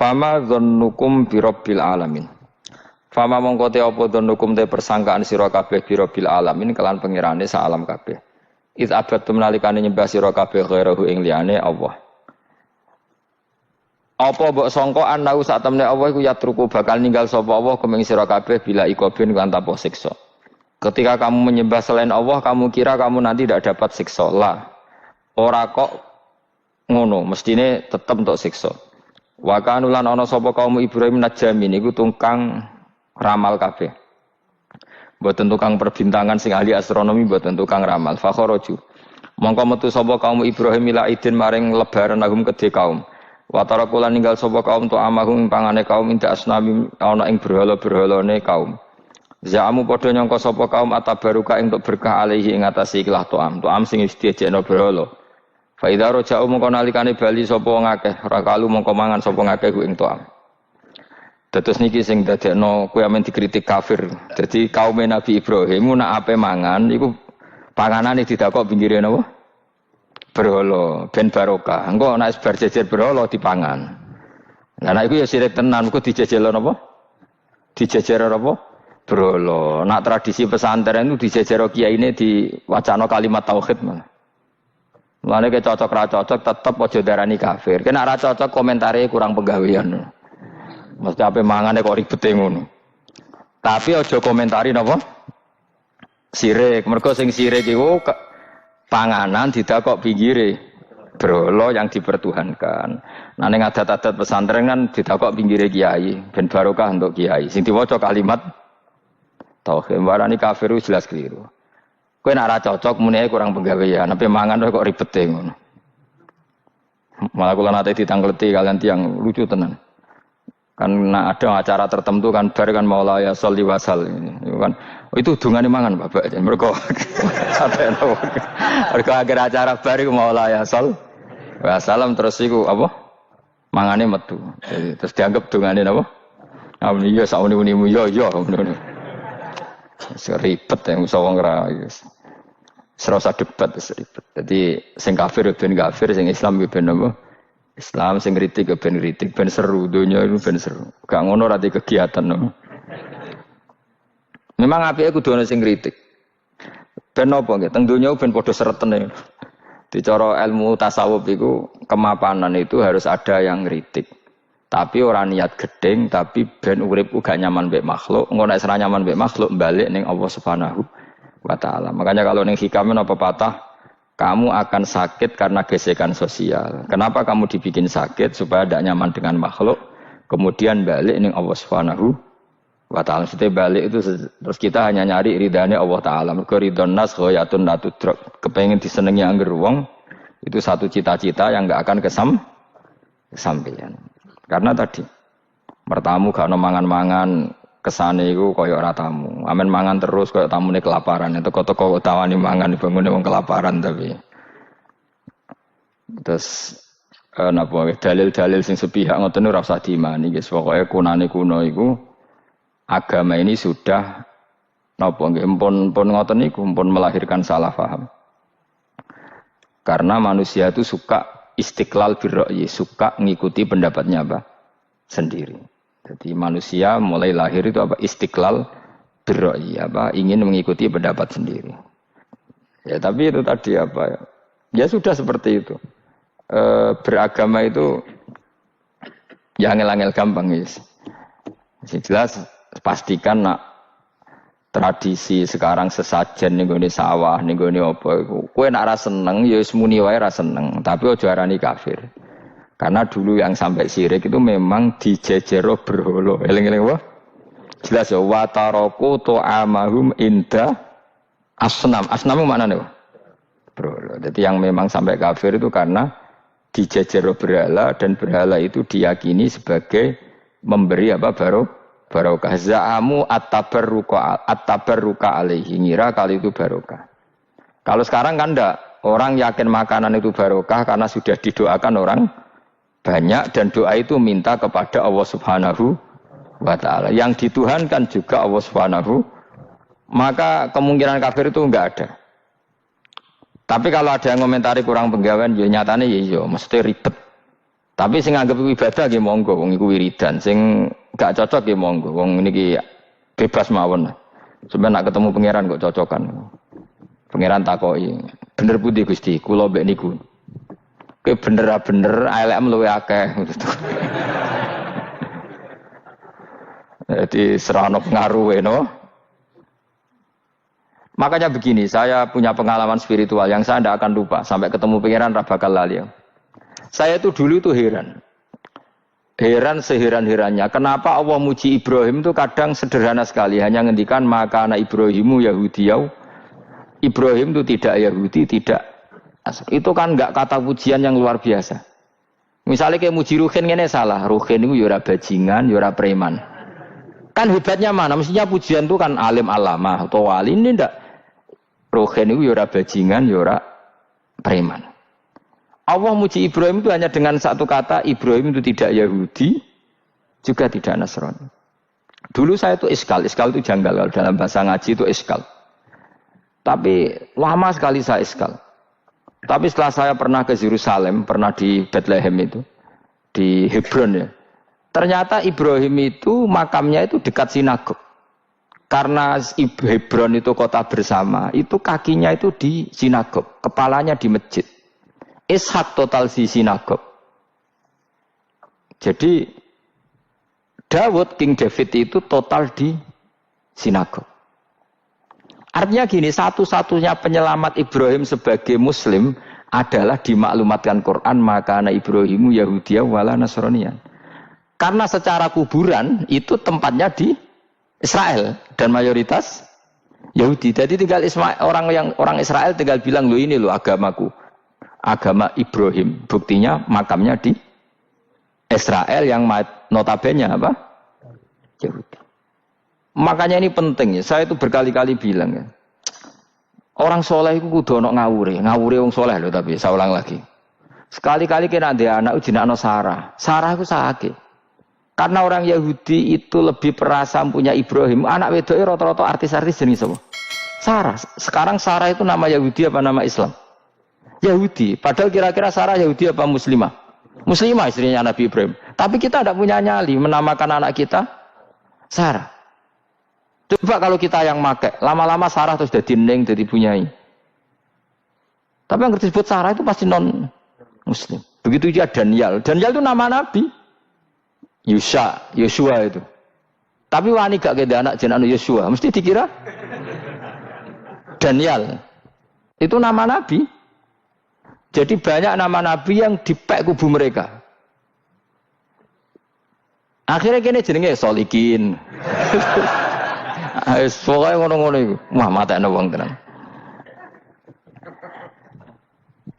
Fama dzannukum birabbil alamin. Fama mongko te apa dzannukum te persangkaan sira kabeh birabbil alamin kelan pengirane sak alam kabeh. Iz abadtum nalikane nyembah sira kabeh ghairahu ing liyane Allah. Apa mbok sangka anau sak temne Allah iku yatruku bakal ninggal sapa Allah kumeng sira kabeh bila ikobin kan tanpa siksa. Ketika kamu menyembah selain Allah, kamu kira kamu nanti tidak dapat siksa. Lah. Ora kok ngono, mestine tetep untuk siksa. Wa kanulan ana sapa kaum Ibrahim najamin iku tukang ramal kabeh. Mboten tukang perbintangan sing ahli astronomi, mboten tukang ramal. Fakharaju. Mongko metu sapa kaum Ibrahim ila idin maring lebaran agum kedhe kaum. Wa tarakulan ninggal sapa kaum tu amahum pangane kaum inda asnami ana ing berhala-berhalane kaum. Za'amu padha nyangka sapa kaum atabaruka ing untuk berkah alaihi ing atase ikhlas to'am sing wis diejekno berhala. Fa idza raja'u mongko nalikane bali sapa wong akeh, rakalu mongko mangan sapa ngakeh ku ing to'am. Dados niki sing dadekno kowe amen dikritik kafir. Dadi kaum Nabi Ibrahim nak ape mangan iku panganane didakok pinggire napa? Berhala ben barokah. Engko nek bar jejer berhala dipangan. Lah nek iku ya sirik tenan, engko dijejelo napa? Dijejero napa? Berhala. Nak tradisi pesantren itu dijejero kiyaine diwacana kalimat tauhid malah. Mulane ke cocok ra cocok tetep aja darani kafir. Kena ra cocok komentare kurang penggawean. Mesti ape mangane kok ribete ngono. Tapi aja komentari napa? Sirik. Mergo sing sirik iku panganan didakok pinggire berhala yang dipertuhankan. Nah ning adat-adat pesantren kan didakok pinggire kiai, ben barokah untuk kiai. Sing diwaca kalimat tauhid warani kafir jelas keliru. Kowe nek ora cocok muni kurang penggawean, ape mangan kok ribete ngono. Malah kula nate ditangkleti kalian tiang lucu tenan. Kan ada acara tertentu kan bar kan maulaya sholli wasal ini kan. Oh, itu dungane mangan Bapak. Mergo sampai nopo. Mergo akhir acara bar iku maulaya shol wasalam terus iku apa? Mangane metu. Jadi, terus dianggap dungane napa? Amun iya sak uni-unimu yo ngono. Seribet yang usah wong ra serasa debat seribet. Jadi sing kafir ben kafir, sing Islam ben apa? Islam sing kritik ben kritik, ben seru donya itu ben seru. Gak ngono ra kegiatan no. Memang apike kudu ana sing kritik. Ben apa nggih? Teng donya ben padha seretene. Di cara ilmu tasawuf iku kemapanan itu harus ada yang kritik. Tapi orang niat gedeng, tapi ben urip gak nyaman mbek makhluk, engko nek ora nyaman mbek makhluk balik ning Allah Subhanahu wa taala. Makanya kalau ning hikam apa patah, kamu akan sakit karena gesekan sosial. Kenapa kamu dibikin sakit supaya tidak nyaman dengan makhluk, kemudian balik ning Allah Subhanahu wa taala. Setelah balik itu terus kita hanya nyari ridane Allah taala. Mergo ridon nas ghayatun la tudrak. Kepengin disenengi angger wong, itu satu cita-cita yang enggak akan kesampaian. Karena tadi mertamu gak ono mangan-mangan kesane iku kaya ora tamu. Amen mangan terus kaya tamune kelaparan. Teko-teko tawani mangan bangune wong kelaparan tapi. Terus napa dalil-dalil sing sepihak ngoten ora usah diimani guys. Pokoke kunane kuno iku agama ini sudah napa nggih pun ngoten niku pun melahirkan salah paham. Karena manusia itu suka istiqlal birra'yi, suka ngikuti pendapatnya apa? Sendiri. Jadi manusia mulai lahir itu apa? Istiqlal birra'yi, apa? Ingin mengikuti pendapat sendiri. Ya tapi itu tadi apa ya? Ya sudah seperti itu. Beragama itu ya angel-angel gampang guys. Jelas pastikan nak tradisi sekarang sesajen ning gone sawah ning gone apa iku kowe nek ora seneng ya wis muni wae ora seneng tapi aja arani kafir karena dulu yang sampai syirik itu memang dijejero berhala eling-eling apa jelas ya wa taraku ta'amahum inda asnam maknane berhala jadi yang memang sampai kafir itu karena dijejero berhala dan berhala itu diyakini sebagai memberi apa barokah za'amu at-tabarruka alaihi ngira kali itu barokah. Kalau sekarang kan enggak, orang yakin makanan itu barokah karena sudah didoakan orang banyak dan doa itu minta kepada Allah Subhanahu wa taala. Yang dituhankan juga Allah Subhanahu, maka kemungkinan kafir itu enggak ada. Tapi kalau ada yang komentari kurang penggawean ya nyatane ya iya, mesti ribet. Tapi sing anggap iku ibadah nggih monggo, wong iku wiridan. Sing gak cocok nggih monggo, wong niki bebas mawon. Sampeyan nak ketemu pangeran kok cocokan. Pangeran takoki, bener pundi Gusti? Kula mbek niku. Kowe bener elek luwe akeh. Jadi serana pengaruh no. Makanya begini, saya punya pengalaman spiritual yang saya tidak akan lupa sampai ketemu pangeran ra bakal lali. Saya itu dulu itu heran seheran-herannya. Kenapa Allah muji Ibrahim itu kadang sederhana sekali, hanya ngendikan maka anak Ibrahimu Yahudiyau. Ibrahim itu tidak Yahudi, tidak. Itu kan enggak kata pujian yang luar biasa. Misalnya kayak muji Ruhin ini salah, Ruhin itu yura bajingan, yura preman. Kan hebatnya mana? Mestinya pujian itu kan alim alama atau wali, ini ndak. Ruhin itu yura bajingan, yura preman. Allah muji Ibrahim itu hanya dengan satu kata, Ibrahim itu tidak Yahudi, juga tidak Nasrani. Dulu saya itu iskal itu janggal, kalau dalam bahasa ngaji itu iskal. Tapi lama sekali saya iskal. Tapi setelah saya pernah ke Yerusalem, pernah di Bethlehem itu, di Hebron ya. Ternyata Ibrahim itu makamnya itu dekat sinagog. Karena Hebron itu kota bersama, itu kakinya itu di sinagog, kepalanya di masjid. Ishak total di sinagog. Jadi King David itu total di sinagog. Artinya gini, satu-satunya penyelamat Ibrahim sebagai Muslim adalah dimaklumatkan Quran maka anak Ibrahimu Yahudiyah wala Nasraniyan. Karena secara kuburan itu tempatnya di Israel dan mayoritas Yahudi. Jadi tinggal orang Israel tinggal bilang, lo ini lo agamaku, agama Ibrahim. Buktinya makamnya di Israel yang notabene apa? Yahudi. Makanya ini penting ya. Saya itu berkali-kali bilang ya. Orang soleh itu kudu ono ngawure wong soleh loh, tapi saya ulang lagi. Sekali-kali kena ada anak jenakno Sarah. Sarah itu sakit. Karena orang Yahudi itu lebih perasa punya Ibrahim. Anak wedoknya rata-rata artis-artis jenis apa? Sarah. Sekarang Sarah itu nama Yahudi apa nama Islam? Yahudi. Padahal kira-kira Sarah Yahudi apa Muslimah? Muslimah istrinya Nabi Ibrahim. Tapi kita tidak punya nyali menamakan anak kita Sarah. Coba kalau kita yang make, lama-lama Sarah terus jadi neng, jadi punyai. Tapi yang disebut Sarah itu pasti non Muslim. Begitu juga Daniel. Daniel itu nama Nabi. Yosua itu. Tapi wani gak ada anak jenenge Yosua, mesti dikira Daniel. Itu nama Nabi. Jadi banyak nama Nabi yang dipek kubu mereka. Akhirnya kene jenenge Solikin. Pokoknya ngono-ngono itu. Wah, matekno wong tenan.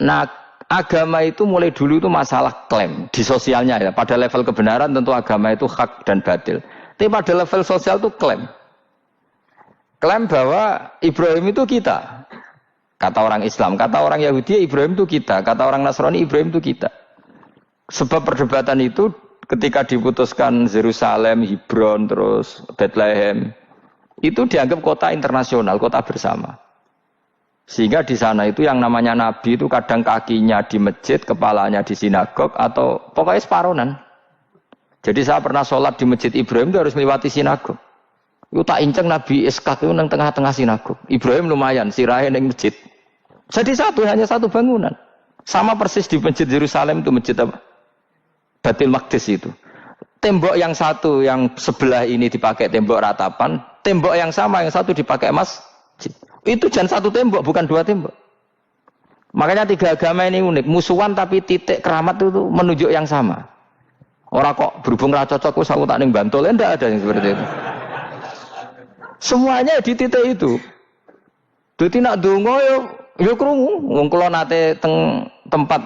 Nah, agama itu mulai dulu itu masalah klaim di sosialnya ya. Pada level kebenaran tentu agama itu hak dan batil. Tapi pada level sosial itu klaim. Klaim bahwa Ibrahim itu kita. Kata orang Islam, kata orang Yahudi Ibrahim itu kita, kata orang Nasrani Ibrahim itu kita. Sebab perdebatan itu ketika diputuskan Yerusalem, Hebron, terus Bethlehem, itu dianggap kota internasional, kota bersama. Sehingga di sana itu yang namanya Nabi itu kadang kakinya di masjid, kepalanya di sinagog, atau pokoknya separonan. Jadi saya pernah sholat di masjid Ibrahim itu harus melewati sinagog. Itu tak inceng Nabi Ishak itu nang tengah-tengah sinagog. Ibrahim lumayan, sirahe nang masjid. Jadi hanya satu bangunan. Sama persis di masjid Yerusalem itu masjid apa? Baitul Maqdis itu. Tembok yang satu, yang sebelah ini dipakai tembok ratapan, tembok yang sama, yang satu dipakai masjid. Itu jangan satu tembok, bukan dua tembok. Makanya tiga agama ini unik. Musuhan tapi titik keramat itu menunjuk yang sama. Orang kok berhubung ra cocok, aku tak ning Bantul, enggak ada yang seperti itu. Semuanya di titik itu. Dadi nak donga yo krungu, wong kula nate teng tempat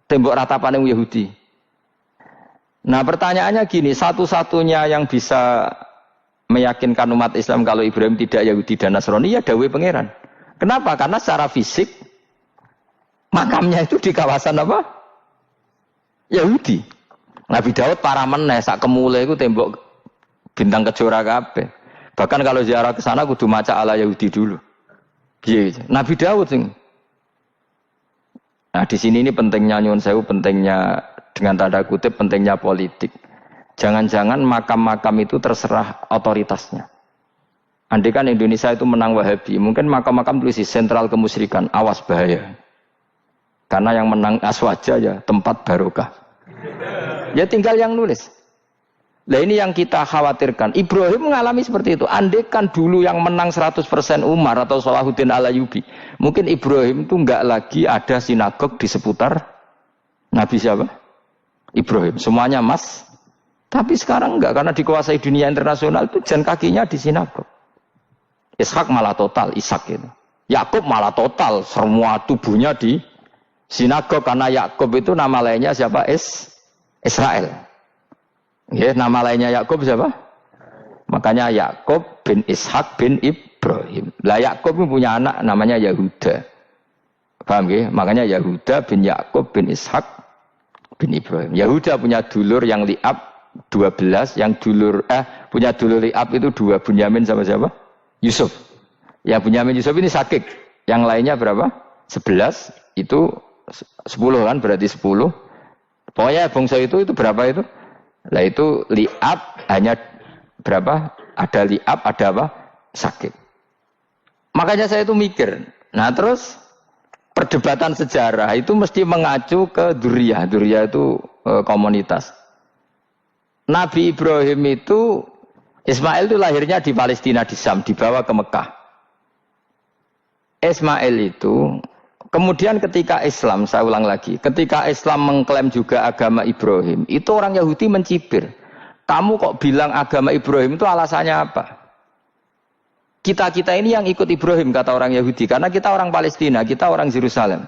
tembok ratapan yang Yahudi. Nah pertanyaannya gini, satu-satunya yang bisa meyakinkan umat Islam kalau Ibrahim tidak Yahudi dan Nasrani ya dawuh pangeran. Kenapa? Karena secara fisik makamnya itu di kawasan apa? Yahudi. Nabi Daud parah meneh sak kemule iku tembok bintang kejora kabeh. Bahkan kalau ziarah ke sana kudu maca ala Yahudi dulu. Piye? Nabi Daud sing. Nah, di sini ini pentingnya nyuwun sewu, pentingnya dengan tanda kutip pentingnya politik. Jangan-jangan makam-makam itu terserah otoritasnya. Andai kan Indonesia itu menang Wahabi, mungkin makam-makam tulis sentral kemusyrikan, awas bahaya. Karena yang menang Aswaja ya tempat barokah. Ya tinggal yang nulis. Nah ini yang kita khawatirkan. Ibrahim mengalami seperti itu. Andai kan dulu yang menang 100% Umar atau Salahuddin Al-Ayyubi, mungkin Ibrahim itu enggak lagi ada sinagog di seputar Nabi siapa? Ibrahim. Semuanya mas. Tapi sekarang enggak, karena dikuasai dunia internasional itu jalan kakinya di sinagog. Ishak malah total, Ishak itu. Yakub malah total, semua tubuhnya di sinagog, karena Yakub itu nama lainnya siapa? Israel. Ya, nama lainnya Yakub siapa? Makanya Yakub bin Ishak bin Ibrahim. Lah Yakub punya anak namanya Yahuda. Paham ya? Makanya Yahuda bin Yakub bin Ishak bin Ibrahim. Yahuda punya dulur yang li'ab 12, yang punya dulur li'ab itu 2, Bunyamin sama siapa? Yusuf. Ya Bunyamin Yusuf ini sakit. Yang lainnya berapa? 11. Itu 10 kan, berarti 10. Pokoknya bangsa itu berapa itu? Lah itu li'ab hanya berapa? Ada li'ab, ada apa? Sakit. Makanya saya itu mikir. Nah terus perdebatan sejarah itu mesti mengacu ke duriyah. Duriyah itu komunitas. Nabi Ibrahim itu, Ismail itu lahirnya di Palestina, di Syam, dibawa ke Mekah. Ismail itu, kemudian ketika Islam, saya ulang lagi, ketika Islam mengklaim juga agama Ibrahim, itu orang Yahudi mencibir. Kamu kok bilang agama Ibrahim itu alasannya apa? Kita-kita ini yang ikut Ibrahim, kata orang Yahudi, karena kita orang Palestina, kita orang Yerusalem.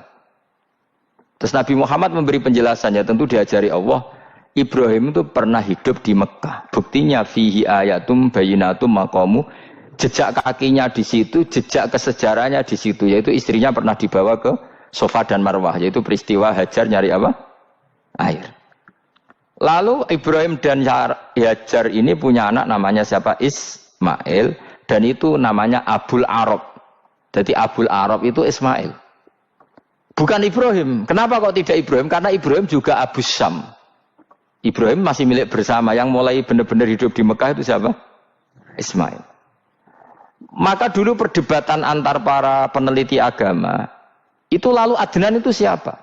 Terus Nabi Muhammad memberi penjelasannya, tentu diajari Allah, Ibrahim itu pernah hidup di Mekah. Buktinya fihi ayatum bayinatum maqamu, jejak kakinya di situ, jejak kesejarahnya di situ, yaitu istrinya pernah dibawa ke Safa dan Marwah, yaitu peristiwa Hajar nyari apa? Air. Lalu Ibrahim dan Hajar ini punya anak namanya siapa? Ismail, dan itu namanya Abul Arab. Jadi Abul Arab itu Ismail. Bukan Ibrahim. Kenapa kok tidak Ibrahim? Karena Ibrahim juga Abu Syam. Ibrahim masih milik bersama. Yang mulai benar-benar hidup di Mekah itu siapa? Ismail. Maka dulu perdebatan antar para peneliti agama, itu lalu Adnan itu siapa?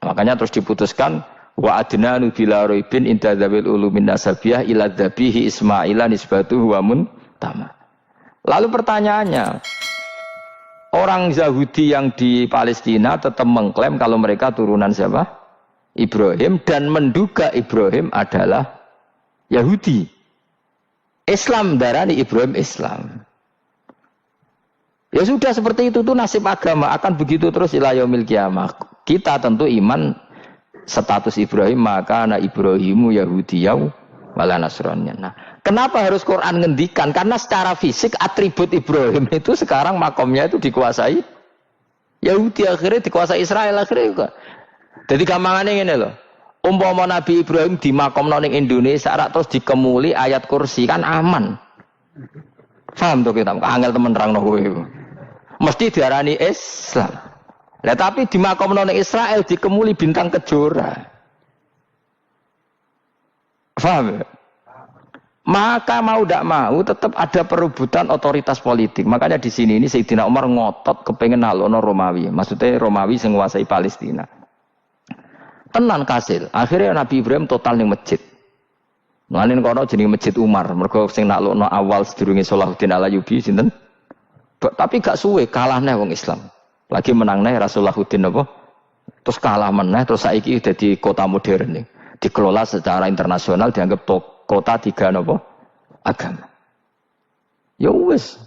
Makanya terus diputuskan, wa adnanu bila roibin inda dzawil ulumin nasabiyah ila dzabihi Ismaila nisbatuhu wa muntama. Lalu pertanyaannya, orang Yahudi yang di Palestina tetap mengklaim kalau mereka turunan siapa? Ibrahim, dan menduga Ibrahim adalah Yahudi. Islam darani Ibrahim Islam. Ya sudah seperti itu tuh nasib agama, akan begitu terus ila yaumil qiyamah. Kita tentu iman status Ibrahim, maka ana Ibrahimu Yahudiyaw wala Nasraniyan. Nah, kenapa harus Quran ngendikan? Karena secara fisik atribut Ibrahim itu sekarang makomnya itu dikuasai Yahudi, akhirnya dikuasai Israel akhirnya juga. Jadi gampangannya ini loh. Umpama Nabi Ibrahim di makom ning Indonesia terus dikemuli ayat kursi kan aman. Paham tuh kita? Angel temen nerangno kowe. Mesti diarani Islam. Lah tapi di makom ning Israel dikemuli bintang kejora. Paham ya? Maka mau tidak mau tetap ada perebutan otoritas politik. Makanya di sini ini Sayyidina Umar ngotot kepengen nalono Romawi. Maksudnya Romawi sing nguasai Palestina. Tenan kasil. Akhirnya Nabi Ibrahim total ning masjid. Ngalin kono jenenge Masjid Umar. Mergo sing naklukno awal sedurunge Salahuddin Al-Ayyubi sinten? Tapi gak suwe kalah neh wong Islam. Lagi menang neh Rasulullahuddin apa? Terus kalah meneh terus saiki dadi kota modern nih. Dikelola secara internasional dianggap kota tiga napa? Agama. Ya wis.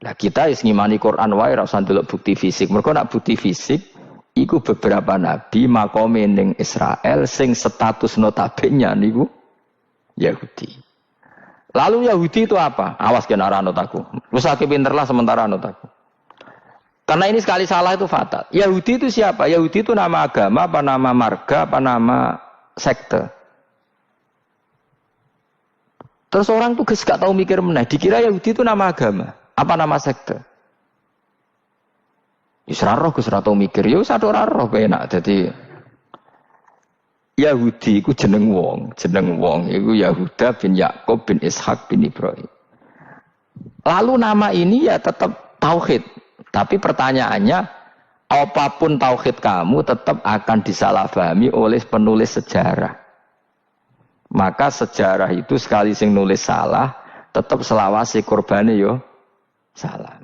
Lah kita wis ngimani Quran wae ora usah ndelok bukti fisik. Mergo nek bukti fisik iku beberapa nabi makome ning Israel sing status notabene niku Yahudi. Lalu Yahudi itu apa? Awas kena anut aku. Wis akeh pinterlah sementara anut aku. Karena ini sekali salah itu fatal. Yahudi itu siapa? Yahudi itu nama agama, apa nama marga, apa nama sekte. Terus orang tuh gak tahu mikir meneh. Dikira Yahudi itu nama agama, apa nama sekte. Gus ora roh, Gus ora tau mikir, yo sadok ora roh penak. Dadi Yahudi iku jeneng wong iku Yahuda bin Yakub bin Ishak bin Ibrahim. Lalu nama ini ya tetap tauhid. Tapi pertanyaannya, apapun tauhid kamu tetap akan disalahpahami oleh penulis sejarah. Maka sejarah itu sekali sing nulis salah, tetap selawase korbane yo salah.